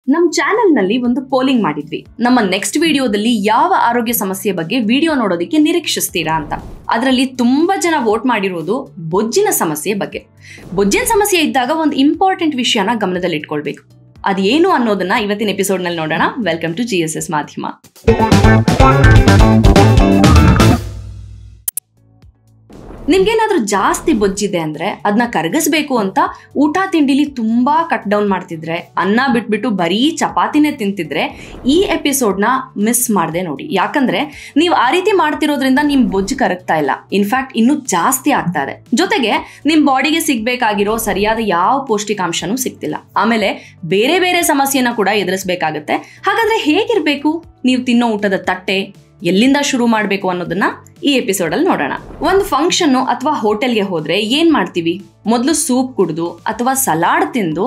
ನಮ್ಮ ಚಾನೆಲ್ ನಲ್ಲಿ ಒಂದು ಪೋಲಿಂಗ್ ಮಾಡಿದ್ವಿ. ನಮ್ಮ ನೆಕ್ಸ್ಟ್ ವಿಡಿಯೋದಲ್ಲಿ ಯಾವ ಆರೋಗ್ಯ ಸಮಸ್ಯೆ ಬಗ್ಗೆ ವಿಡಿಯೋ ನೋಡೋದಕ್ಕೆ ನಿರೀಕ್ಷಿಸ್ತೀರಾ ಅಂತ. ಅದರಲ್ಲಿ ತುಂಬಾ ಜನ ವೋಟ್ ಮಾಡಿರೋದು ಬೊಜ್ಜಿನ ಸಮಸ್ಯೆ ಬಗ್ಗೆ. ಬೊಜ್ಜಿನ ಸಮಸ್ಯೆ ಇದ್ದಾಗ ಒಂದು ಇಂಪಾರ್ಟೆಂಟ್ ವಿಷಯನ ಗಮನದಲ್ಲಿ ಇಟ್ಕೊಳ್ಬೇಕು. ಅದೇನು ಅನ್ನೋದನ್ನ ಇವತ್ತಿನ ಎಪಿಸೋಡ್ ನಲ್ಲಿ ನೋಡೋಣ. ವೆಲ್ಕಮ್ ಟು GSS ಮಾಧ್ಯಮ. ನಿಮ್ಗೇನಾದ್ರೂ ಜಾಸ್ತಿ ಬೊಜ್ಜಿದೆ ಅಂದ್ರೆ ಅದನ್ನ ಕರಗಿಸ್ಬೇಕು ಅಂತ ಊಟ ತಿಂಡಿಲಿ ತುಂಬಾ ಕಟ್ ಡೌನ್ ಮಾಡ್ತಿದ್ರೆ, ಅನ್ನ ಬಿಟ್ಬಿಟ್ಟು ಬರೀ ಚಪಾತಿನೇ ತಿಂತಿದ್ರೆ ಈ ಎಪಿಸೋಡ್ನ ಮಿಸ್ ಮಾಡದೆ ನೋಡಿ. ಯಾಕಂದ್ರೆ ನೀವು ಆ ರೀತಿ ಮಾಡ್ತಿರೋದ್ರಿಂದ ನಿಮ್ ಬೊಜ್ಜು ಕರಗ್ತಾ ಇಲ್ಲ, ಇನ್ಫ್ಯಾಕ್ಟ್ ಇನ್ನೂ ಜಾಸ್ತಿ ಆಗ್ತಾ ಇದೆ. ಜೊತೆಗೆ ನಿಮ್ ಬಾಡಿಗೆ ಸಿಗ್ಬೇಕಾಗಿರೋ ಸರಿಯಾದ ಯಾವ ಪೌಷ್ಟಿಕಾಂಶನೂ ಸಿಗ್ತಿಲ್ಲ. ಆಮೇಲೆ ಬೇರೆ ಬೇರೆ ಸಮಸ್ಯೆನ ಕೂಡ ಎದುರಿಸಬೇಕಾಗತ್ತೆ. ಹಾಗಾದ್ರೆ ಹೇಗಿರ್ಬೇಕು ನೀವು ತಿನ್ನೋ ಊಟದ ತಟ್ಟೆ, ಎಲ್ಲಿಂದ ಶುರು ಮಾಡಬೇಕು ಅನ್ನೋದನ್ನ ಈ ಎಪಿಸೋಡ್ ಅಲ್ಲಿ ನೋಡೋಣ. ಒಂದು ಫಂಕ್ಷನ್ ಅಥವಾ ಹೋಟೆಲ್ಗೆ ಹೋದ್ರೆ ಏನ್ ಮಾಡ್ತೀವಿ? ಮೊದಲು ಸೂಪ್ ಕುಡಿದು ಅಥವಾ ಸಲಾಡ್ ತಿಂದು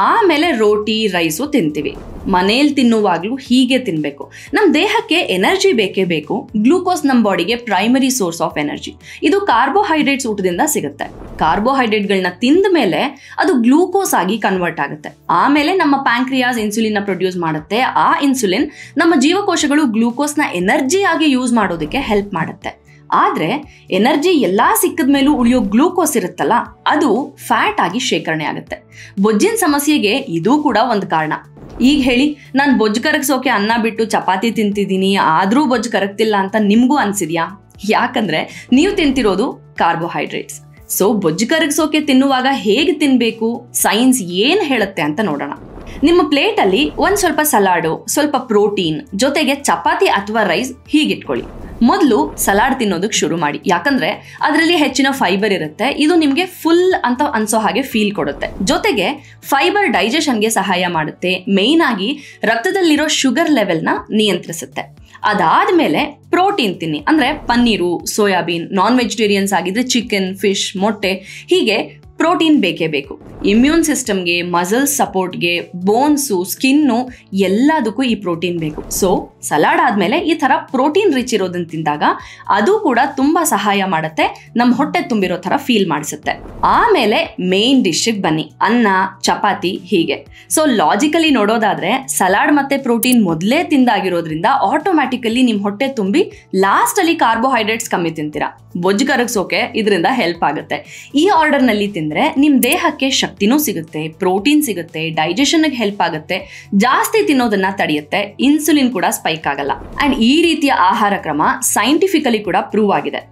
ಆಮೇಲೆ ರೋಟಿ ರೈಸು ತಿಂತೀವಿ. ಮನೇಲಿ ತಿನ್ನುವಾಗ್ಲೂ ಹೀಗೆ ತಿನ್ಬೇಕು. ನಮ್ಮ ದೇಹಕ್ಕೆ ಎನರ್ಜಿ ಬೇಕೇ ಬೇಕು. ಗ್ಲೂಕೋಸ್ ನಮ್ಮ ಬಾಡಿಗೆ ಪ್ರೈಮರಿ ಸೋರ್ಸ್ ಆಫ್ ಎನರ್ಜಿ. ಇದು ಕಾರ್ಬೋಹೈಡ್ರೇಟ್ಸ್ ಊಟದಿಂದ ಸಿಗುತ್ತೆ. ಕಾರ್ಬೋಹೈಡ್ರೇಟ್ಗಳನ್ನ ತಿಂದ ಮೇಲೆ ಅದು ಗ್ಲೂಕೋಸ್ ಆಗಿ ಕನ್ವರ್ಟ್ ಆಗುತ್ತೆ. ಆಮೇಲೆ ನಮ್ಮ ಪ್ಯಾಂಕ್ರಿಯಾಸ್ ಇನ್ಸುಲಿನ್ ಪ್ರೊಡ್ಯೂಸ್ ಮಾಡುತ್ತೆ. ಆ ಇನ್ಸುಲಿನ್ ನಮ್ಮ ಜೀವಕೋಶಗಳು ಗ್ಲೂಕೋಸ್ನ ಎನರ್ಜಿ ಆಗಿ ಯೂಸ್ ಮಾಡೋದಕ್ಕೆ ಹೆಲ್ಪ್ ಮಾಡುತ್ತೆ. ಆದ್ರೆ ಎನರ್ಜಿ ಎಲ್ಲಾ ಸಿಕ್ಕದ ಮೇಲೂ ಉಳಿಯೋ ಗ್ಲೂಕೋಸ್ ಇರುತ್ತಲ್ಲ, ಅದು ಫ್ಯಾಟ್ ಆಗಿ ಶೇಖರಣೆ ಆಗುತ್ತೆ. ಬೊಜ್ಜಿನ ಸಮಸ್ಯೆಗೆ ಇದು ಕೂಡ ಒಂದು ಕಾರಣ. ಈಗ ಹೇಳಿ, ನಾನು ಬೊಜ್ಜು ಕರಗಿಸೋಕೆ ಅನ್ನ ಬಿಟ್ಟು ಚಪಾತಿ ತಿಂತಿದ್ದೀನಿ, ಆದ್ರೂ ಬೊಜ್ಜು ಕರಗ್ತಿಲ್ಲ ಅಂತ ನಿಮ್ಗೂ ಅನ್ಸಿದ್ಯಾ? ಯಾಕಂದ್ರೆ ನೀವು ತಿಂತಿರೋದು ಕಾರ್ಬೋಹೈಡ್ರೇಟ್ಸ್. ಸೊ ಬೊಜ್ಜು ಕರಗಿಸೋಕೆ ತಿನ್ನುವಾಗ ಹೇಗೆ ತಿನ್ಬೇಕು, ಸೈನ್ಸ್ ಏನ್ ಹೇಳುತ್ತೆ ಅಂತ ನೋಡೋಣ. ನಿಮ್ಮ ಪ್ಲೇಟ್ ಅಲ್ಲಿ ಒಂದ್ ಸ್ವಲ್ಪ ಸಲಾಡು, ಸ್ವಲ್ಪ ಪ್ರೋಟೀನ್, ಜೊತೆಗೆ ಚಪಾತಿ ಅಥವಾ ರೈಸ್ ಹೀಗಿಟ್ಕೊಳ್ಳಿ. ಮೊದಲು ಸಲಾಡ್ ತಿನ್ನೋದಕ್ಕೆ ಶುರು ಮಾಡಿ. ಯಾಕಂದ್ರೆ ಅದರಲ್ಲಿ ಹೆಚ್ಚಿನ ಫೈಬರ್ ಇರುತ್ತೆ. ಇದು ನಿಮ್ಗೆ ಫುಲ್ ಅಂತ ಅನ್ಸೋ ಹಾಗೆ ಫೀಲ್ ಕೊಡುತ್ತೆ. ಜೊತೆಗೆ ಫೈಬರ್ ಡೈಜೆಷನ್ಗೆ ಸಹಾಯ ಮಾಡುತ್ತೆ. ಮೇನ್ ಆಗಿ ರಕ್ತದಲ್ಲಿರೋ ಶುಗರ್ ಲೆವೆಲ್ನ ನಿಯಂತ್ರಿಸುತ್ತೆ. ಅದಾದ್ಮೇಲೆ ಪ್ರೋಟೀನ್ ತಿನ್ನಿ. ಅಂದ್ರೆ ಪನ್ನೀರು, ಸೋಯಾಬೀನ್, ನಾನ್ ವೆಜಿಟೇರಿಯನ್ಸ್ ಆಗಿದ್ರೆ ಚಿಕನ್, ಫಿಶ್, ಮೊಟ್ಟೆ, ಹೀಗೆ ಪ್ರೋಟೀನ್ ಬೇಕೇ ಬೇಕು. ಇಮ್ಯೂನ್ ಸಿಸ್ಟಮ್ಗೆ, ಮಸಲ್ಸ್ ಸಪೋರ್ಟ್ಗೆ, ಬೋನ್ಸು, ಸ್ಕಿನ್ನು ಎಲ್ಲದಕ್ಕೂ ಈ ಪ್ರೋಟೀನ್ ಬೇಕು. ಸೊ ಸಲಾಡ್ ಆದ್ಮೇಲೆ ಈ ತರ ಪ್ರೋಟೀನ್ ರಿಚ್ ಇರೋದನ್ನ ತಿಂದಾಗ ಅದು ಕೂಡ ತುಂಬಾ ಸಹಾಯ ಮಾಡುತ್ತೆ, ನಮ್ಮ ಹೊಟ್ಟೆ ತುಂಬಿರೋ ತರ ಫೀಲ್ ಮಾಡಿಸುತ್ತೆ. ಆಮೇಲೆ ಮೇನ್ ಡಿಶ್ಗೆ ಬನ್ನಿ, ಅನ್ನ, ಚಪಾತಿ, ಹೀಗೆ. ಸೊ ಲಾಜಿಕಲಿ ನೋಡೋದಾದ್ರೆ ಸಲಾಡ್ ಮತ್ತೆ ಪ್ರೋಟೀನ್ ಮೊದಲೇ ತಿಂದಾಗಿರೋದ್ರಿಂದ ಆಟೋಮ್ಯಾಟಿಕಲಿ ನಿಮ್ ಹೊಟ್ಟೆ ತುಂಬಿ ಲಾಸ್ಟ್ ಅಲ್ಲಿ ಕಾರ್ಬೋಹೈಡ್ರೇಟ್ಸ್ ಕಮ್ಮಿ ತಿಂತೀರಾ. ಬೊಜ್ಜು ಕರಗಿಸೋಕೆ ಇದರಿಂದ ಹೆಲ್ಪ್ ಆಗುತ್ತೆ. ಈ ಆರ್ಡರ್ ನಲ್ಲಿ ತಿಂದ್ರೆ ನಿಮ್ ದೇಹಕ್ಕೆ ಶಕ್ತಿನೂ ಸಿಗುತ್ತೆ, ಪ್ರೋಟೀನ್ ಸಿಗುತ್ತೆ, ಡೈಜೆಷನ್ಗೆ ಹೆಲ್ಪ್ ಆಗುತ್ತೆ, ಜಾಸ್ತಿ ತಿನ್ನೋದನ್ನ ತಡೆಯುತ್ತೆ, ಇನ್ಸುಲಿನ್ ಕೂಡ ಸ್ಪೈಕ್ ಆಗಲ್ಲ. ಅಂಡ್ ಈ ರೀತಿಯ ಆಹಾರ ಕ್ರಮ ಸೈಂಟಿಫಿಕಲಿ ಕೂಡ ಪ್ರೂವ್ ಆಗಿದೆ.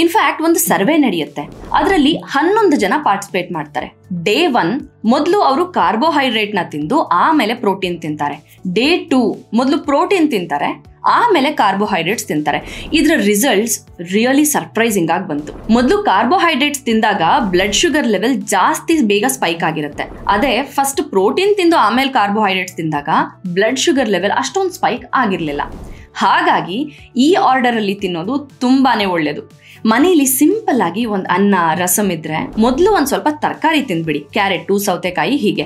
ಇನ್ಫ್ಯಾಕ್ಟ್ ಒಂದು ಸರ್ವೆ ನಡೆಯುತ್ತೆ. ಅದರಲ್ಲಿ 11 ಜನ ಪಾರ್ಟಿಸಿಪೇಟ್ ಮಾಡ್ತಾರೆ. ಡೇ 1 ಮೊದಲು ಅವರು ಕಾರ್ಬೋಹೈಡ್ರೇಟ್ ನ ತಿಂದು ಆಮೇಲೆ ಪ್ರೋಟೀನ್ ತಿಂತಾರೆ. ಡೇ 2 ಮೊದಲು ಪ್ರೋಟೀನ್ ತಿಂತಾರೆ, ಆಮೇಲೆ ಕಾರ್ಬೋಹೈಡ್ರೇಟ್ಸ್ ತಿಂತಾರೆ. ಇದರ ರಿಸಲ್ಟ್ಸ್ ರಿಯಲಿ ಸರ್ಪ್ರೈಸಿಂಗ್ ಆಗಿ ಬಂತು. ಮೊದಲು ಕಾರ್ಬೋಹೈಡ್ರೇಟ್ಸ್ ತಿಂದಾಗ ಬ್ಲಡ್ ಶುಗರ್ ಲೆವೆಲ್ ಜಾಸ್ತಿ ಬೇಗ ಸ್ಪೈಕ್ ಆಗಿರುತ್ತೆ. ಅದೇ ಫಸ್ಟ್ ಪ್ರೋಟೀನ್ ತಿಂದು ಆಮೇಲೆ ಕಾರ್ಬೋಹೈಡ್ರೇಟ್ಸ್ ತಿಂದಾಗ ಬ್ಲಡ್ ಶುಗರ್ ಲೆವೆಲ್ ಅಷ್ಟೊಂದು ಸ್ಪೈಕ್ ಆಗಿರ್ಲಿಲ್ಲ. ಹಾಗಾಗಿ ಈ ಆರ್ಡರ್ ಅಲ್ಲಿ ತಿನ್ನೋದು ತುಂಬಾನೇ ಒಳ್ಳೇದು. ಮನೆಯಲ್ಲಿ ಸಿಂಪಲ್ ಆಗಿ ಒಂದು ಅನ್ನ, ರಸಂ ಇದ್ರೆ ಮೊದಲು ಒಂದ್ ಸ್ವಲ್ಪ ತರಕಾರಿ ತಿಂದ್ಬಿಡಿ, ಕ್ಯಾರೆಟು, ಸೌತೆಕಾಯಿ, ಹೀಗೆ.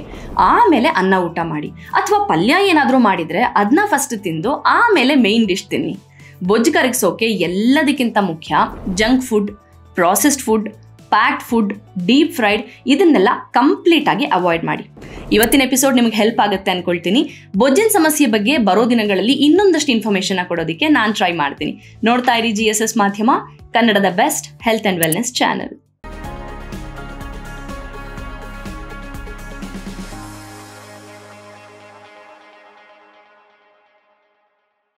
ಆಮೇಲೆ ಅನ್ನ ಊಟ ಮಾಡಿ. ಅಥವಾ ಪಲ್ಯ ಏನಾದ್ರೂ ಮಾಡಿದ್ರೆ ಅದನ್ನ ಫಸ್ಟ್ ತಿಂದು ಆಮೇಲೆ ಮೇನ್ ಡಿಶ್ ತಿನ್ನಿ. ಬೊಜ್ಜು ಕರಗಿಸೋಕೆ ಎಲ್ಲದಕ್ಕಿಂತ ಮುಖ್ಯ junk food, processed food, packed food, deep fried, ಇದನ್ನೆಲ್ಲ ಕಂಪ್ಲೀಟ್ ಆಗಿ ಅವಾಯ್ಡ್ ಮಾಡಿ. ಇವತ್ತಿನ ಎಪಿಸೋಡ್ ನಿಮಗೆ ಹೆಲ್ಪ್ ಆಗುತ್ತೆ ಅನ್ಕೊಳ್ತೀನಿ. ಬೊಜ್ಜಿನ ಸಮಸ್ಯೆ ಬಗ್ಗೆ ಬರೋ ದಿನಗಳಲ್ಲಿ ಇನ್ನೊಂದಷ್ಟು ಇನ್ಫಾರ್ಮೇಶನ್ ಕೊಡೋದಕ್ಕೆ ನಾನು ಟ್ರೈ ಮಾಡ್ತೀನಿ. ನೋಡ್ತಾ ಇರಿ GSS ಮಾಧ್ಯಮ, ಕನ್ನಡದ best health and wellness channel.